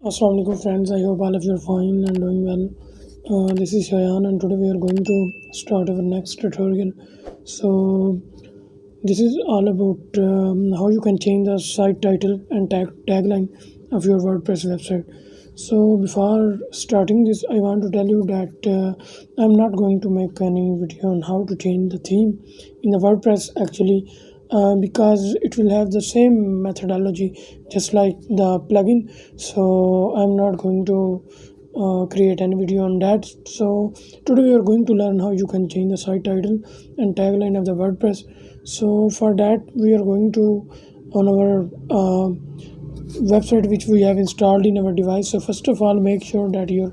Assalamu alaikum friends, I hope all of you are fine and doing well. This is Shayan and today we are going to start our next tutorial. So this is all about how you can change the site title and tagline of your WordPress website. So before starting this, I want to tell you that I'm not going to make any video on how to change the theme in the WordPress actually, because it will have the same methodology just like the plugin. So I'm not going to create any video on that. So today we are going to learn how you can change the site title and tagline of the WordPress. So for that we are going to on our website which we have installed in our device. So first of all, make sure that your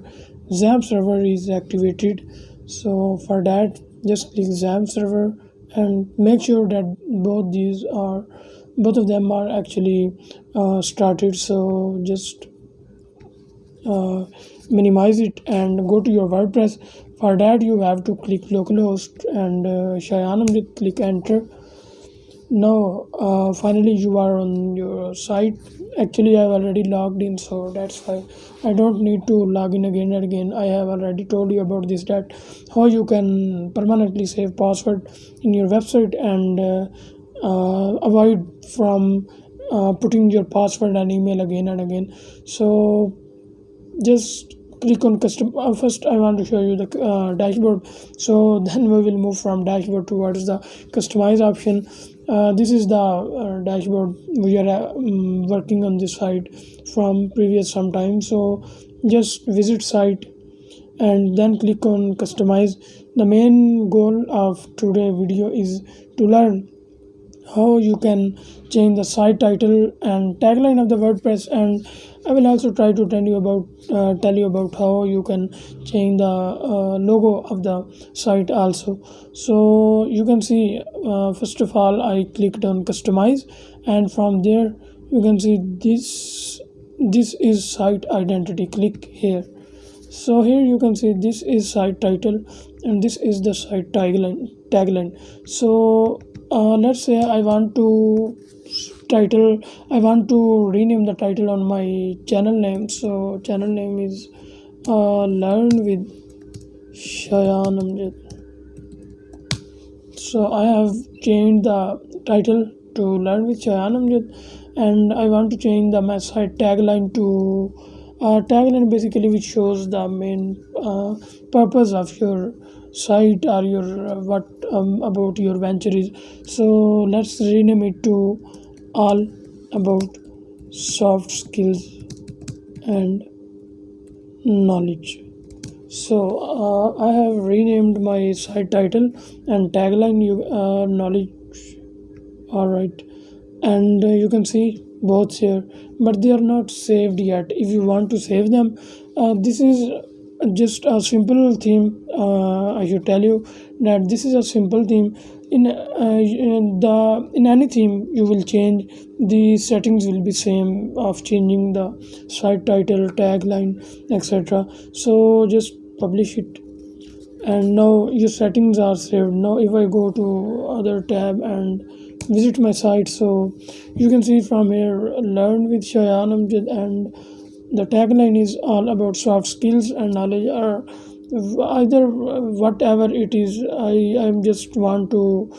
XAMPP server is activated. So for that, just click XAMPP server and make sure that both of them are actually started. So just minimize it and go to your WordPress. For that you have to click localhost and click enter. Now finally you are on your site. Actually I've already logged in, so that's why I don't need to log in again and again. I have already told you about this, that how you can permanently save password in your website and avoid from putting your password and email again and again. So just click on custom. First I want to show you the dashboard, so then we will move from dashboard towards the customize option. This is the dashboard. We are working on this site from previous some time, so just visit site and then click on customize. The main goal of today video is to learn how you can change the site title and tagline of the WordPress, and I will also try to tell you about how you can change the logo of the site also. So you can see first of all I clicked on customize, and from there you can see this is site identity. Click here. So here you can see this is site title and this is the site tagline. So let's say I want to rename the title on my channel name. So channel name is learn with Shayan Amjad. So I have changed the title to learn with Shayan Amjad, and I want to change the my site tagline to tagline basically which shows the main purpose of your site or your what about your venture is. So let's rename it to all about soft skills and knowledge. So I have renamed my site title and tagline knowledge. All right, and you can see both here, but they are not saved yet. If you want to save them, this is just a simple theme. I should tell you that this is a simple theme. In any theme you will change, the settings will be same of changing the site title, tagline, etc. So just publish it, and now your settings are saved. Now if I go to other tab and visit my site, so you can see from here learn with Shayan Amjad, and the tagline is all about soft skills and knowledge, or either whatever it is. I'm just want to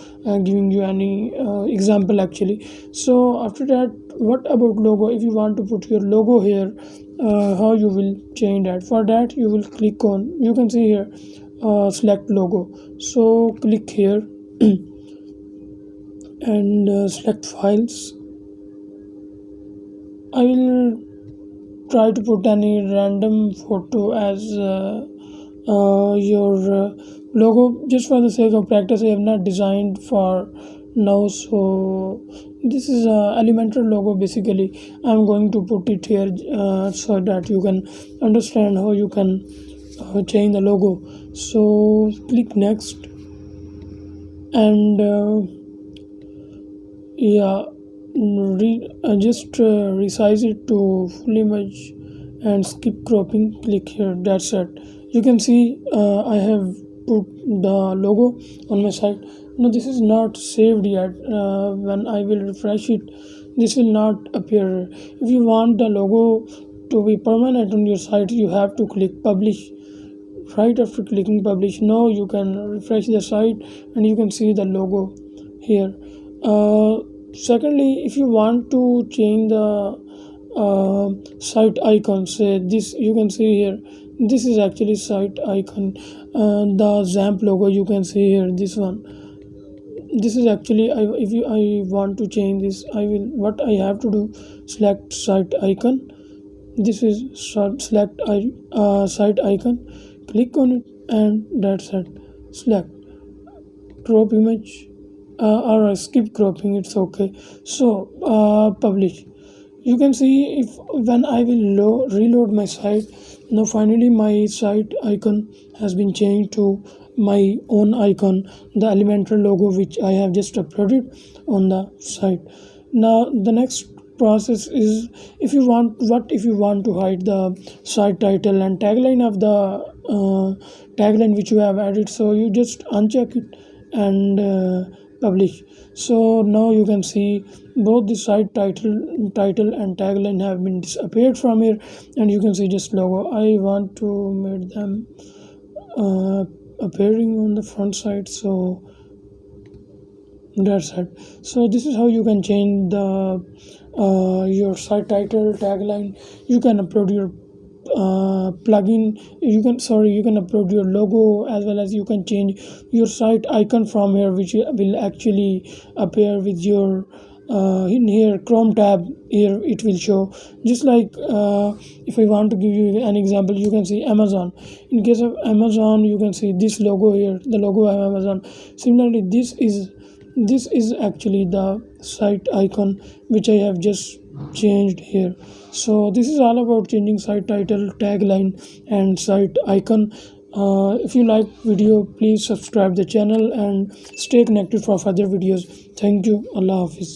giving you any example actually. So after that, what about logo? If you want to put your logo here, how you will change that? For that you will click on, you can see here select logo. So click here and select files. I will try to put any random photo as your logo, just for the sake of practice. I have not designed for now, so this is a elemental logo. Basically I'm going to put it here so that you can understand how you can change the logo. So click next, and just resize it to full image and skip cropping. Click here. That's it. You can see I have put the logo on my site. Now this is not saved yet. When I will refresh it, this will not appear. If you want the logo to be permanent on your site, you have to click publish. Right after clicking publish, now you can refresh the site and you can see the logo here. Secondly, if you want to change the site icon, say this, you can see here, this is actually site icon. The XAMPP logo you can see here, this one, this is actually, if I want to change this, I will, what I have to do, select site icon. This is select site icon, click on it, and that's it. Select crop image, or skip cropping, it's okay. So publish. You can see, if when I will reload my site, now finally my site icon has been changed to my own icon, the elemental logo which I have just uploaded on the site. Now the next process is, if you want to hide the site title and tagline of the tagline which you have added, so you just uncheck it and publish. So now you can see both the site title and tagline have been disappeared from here, and you can see just logo. I want to make them appearing on the front side, so that's it. So this is how you can change the your site title, tagline. You can upload your plugin, you can upload your logo, as well as you can change your site icon from here, which will actually appear with your in here Chrome tab. Here it will show, just like if I want to give you an example, you can see Amazon. In case of Amazon, you can see this logo here, the logo of Amazon. Similarly, this is actually the site icon which I have just changed here. So this is all about changing site title, tagline, and site icon. If you like video, please subscribe the channel and stay connected for further videos. Thank you. Allah Hafiz.